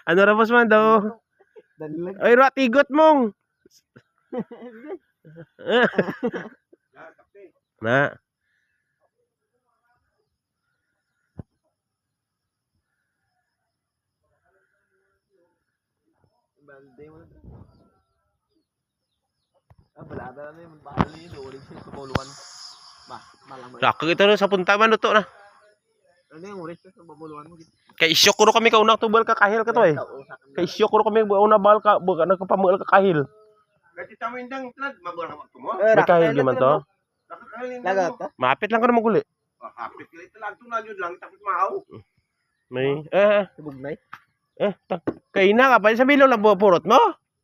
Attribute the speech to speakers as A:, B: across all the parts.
A: Ano ra boss man daw?
B: Dalag.
A: Ay ra tigot mong. Na.
B: Balde mo. Balada na yung bali yun. Ulit siya sa buluan. Malang.
A: Sakag ito sa punta man luto na.
B: Ano yung ulit siya sa buluan mo?
A: Kay isyok ko kami kaunang tubal ka kahil ka to eh. Kay isyok ko kami una bal ka nagkapamuel ka kahil.
C: Kasi tamo indang tlad mabuang mo tumo.
A: May kahil di man to.
B: Lagat to?
A: Mapit lang ka na maguli.
C: Hapit kali tlad to na jud lang tapos maaw.
A: May
B: Subugnay?
A: kay na ka pa sa bilog lang purot mo.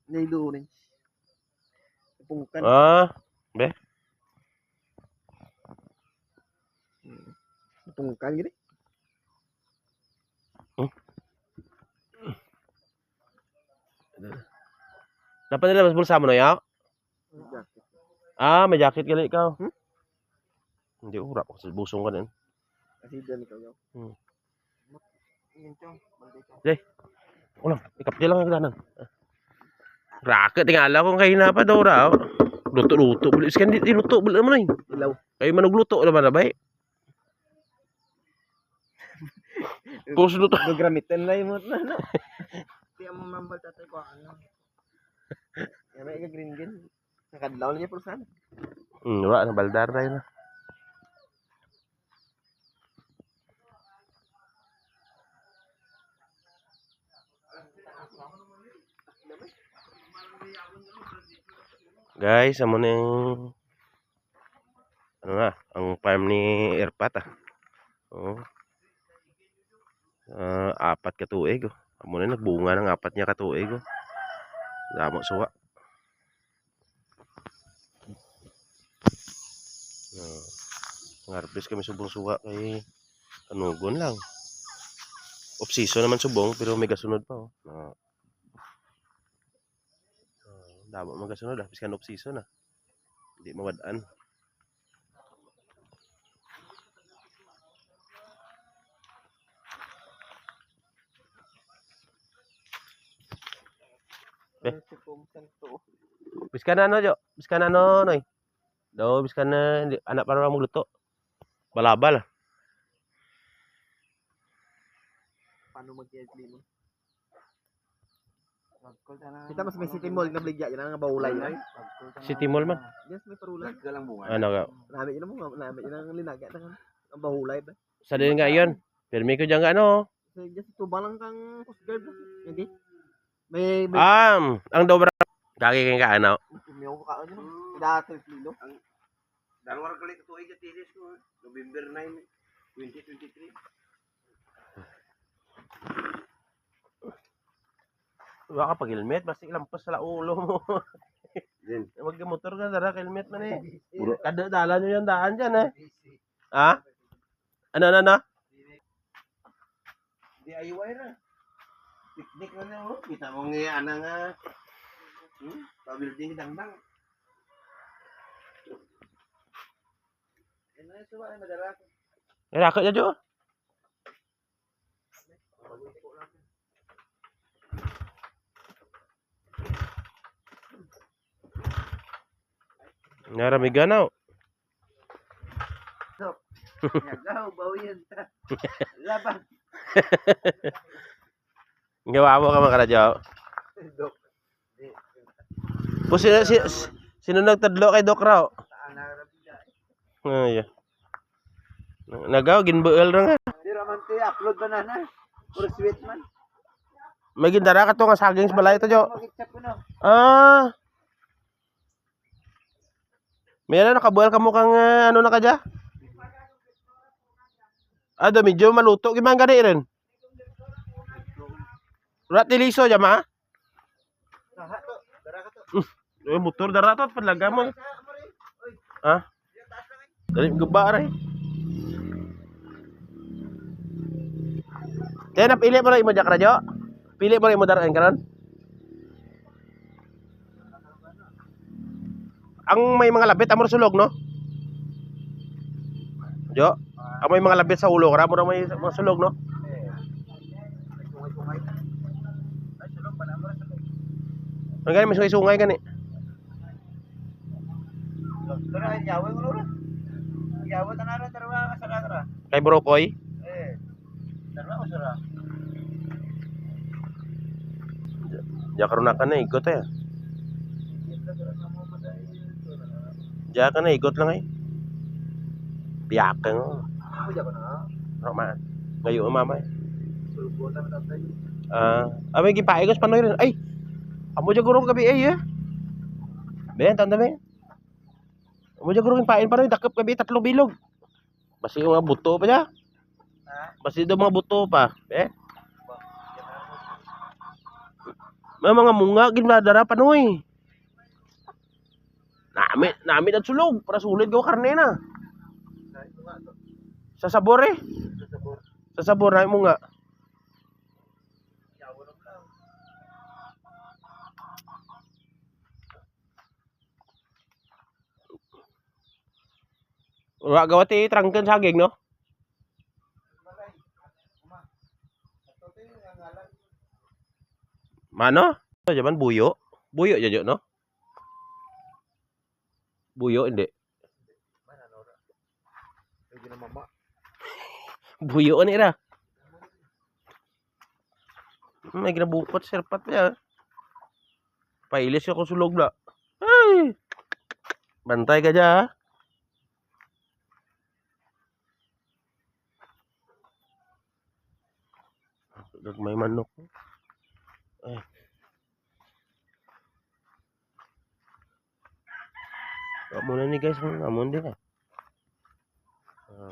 B: Naido orange. Pungkan.
A: Be.
B: Pungkan gini.
A: Dapat nila mas bulsa mo na yaw. May jacket gali ikaw. Hindi ura kasi busong ka din.
B: Kasi doon ikaw yaw.
A: Jay. Ulang, ikap lang ang danan. Raket tingala kung kayo na pa daw raw. Luto-luto. Bulis kan di luto buli mo na eh.
B: Ilaw.
A: Kayo manugluto naman na bay. Kung luto.
B: Gagamitin na yung mga ano. Kaya mo mambal tatay ko ano. Kaya may green. Nakadlaw niya po sana.
A: Wala na baldar na yun. Guys, amo na yung ano na, ang farm ni Erpat apat ka tuig. Amo na nagbunga ng apat niya ka tuig. Damo suwa. Harvest kami subong suwa kay kanugon lang. Off season naman subong pero may gasunod pa damo magasunod biskan off season hindi mawadaan. Biskan ano jo? Biskan ano noy? Daw biskan na anak para magluto. Balabal.
B: Paano mag-edli mo? Kita mas may city mall na bligya yan ang bawulay na.
A: City Mall man.
B: Yes, may parulan.
C: Galang bunga.
A: Ano ka?
B: Nami ina mo, nami ina ang linaga na ang bawulay ba.
A: Sa din nga yon. Permi ko diyan ano.
B: So just tubang lang kang coast guard. Hindi. May
A: Ang dobra kagi kay ka ano.
B: May ko ka ano. Dati kilo.
C: Dalawang kali tuig at tiris ko. November 9, 2023.
A: Wala ka pag helmet, basta ilampas sa ulo mo.
C: Din.
A: Mag-motor ka, dara, helmet man eh. Kada dala nyo yung daan dyan eh. Ha? Ano?
C: DIY na. Picnic na na kita mo nga ana nga. Pa-building dangdang. Ano suwa ay madara.
A: Rakot niya, Jo. Narami ganaw.
B: Nagaw bawian. Laban.
A: Gawa mo ka mga Jo. Po sino nagtadlo kay Doc Raw? Ay. Nagaw ginbuel ra nga.
B: Di raman ti upload ba na? Puro sweet man.
A: May gindara ka to nga saging sa balay to, Jo.
B: Mag-accept ko no.
A: Meron nakabuel ka mo kang ano na ka dya? Medyo maluto gimang gani rin. Rat liso dya ma?
B: Dara ka to.
A: Motor dara to padlaga mo. Dali guba ray. Kaya napili mo rin mo dya karadyo? Pili mo rin mo daraan karon? Ang may mga labit amor sulog no? Jo, ang may mga labit sa ulo kara mo may mga sulog no? Ang gani, may sungay gani.
B: Tara, yawa mo ron. Yawa tanara tara ka sa tara.
A: Kay Brokoy.
B: Tara ko sara.
A: Diya karon na ka na, igot eh. Diya ka na, igot lang eh. Biyak ka nga.
B: Ako diyan ko na.
A: Roman. Ngayon mama eh.
B: Sulbutan na tayo.
A: May gipaigos panoy rin. Ay, amo dyan gurong gabi eh. Ben, tanda ben. Amo dyan gurong pain panoy, dakap gabi 3 bilog. Basi yung mga buto pa dyan. Basi daw mga buto pa. May mga munga ginadara panoy. Nami at sulog para sulit gaw karne na. Sa sabor eh. Sa sabor na mo nga. Wala gawat eh, trangken saging no? Mano? Jaman buyo. Buyo jajo no? Buyo hindi. Buyo ni ra. May ginabukot serpat ya. Pailis ako sulog na. Ay. Bantay ka dyan. May manok. Ay. Muna ni guys, amon din ah.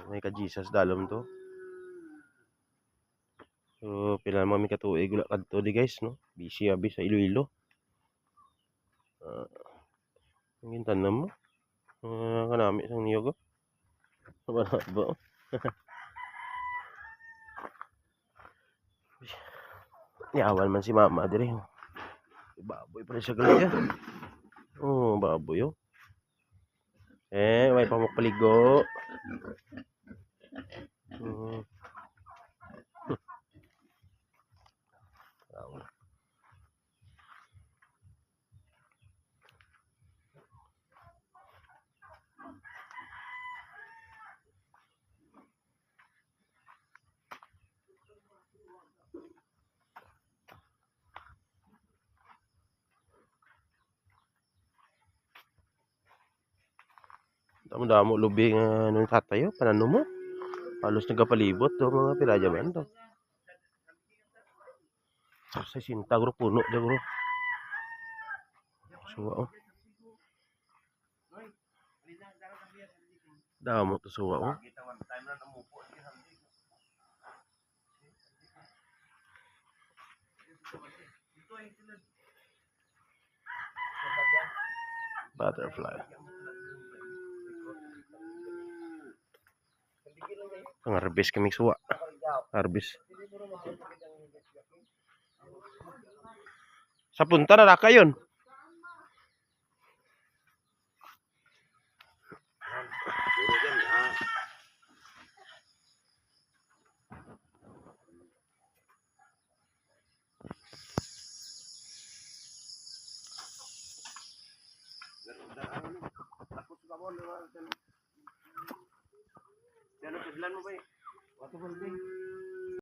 A: May ka Jesus dalom to. So, pila mo mi katuig wala kadto di guys, no? Busy abi sa Iloilo. Ang tanam mo. Kanami sang niyogo. Wala ba? Yawan man si mama dire. Baboy pa rin siya galing yan. Oh, baboy oh. May pamukpaligo. Damo-damo lubi nga nung tatayo, panano mo? Halos nagkapalibot to mga piraja man to. Sa sinta gro puno de bro. Suwa oh. Damo to suwa oh. Butterfly. Pang-harvest kami suwa. Harvest. Sa punta na raka yun.
C: Jangan kebelan mo ba eh? Wato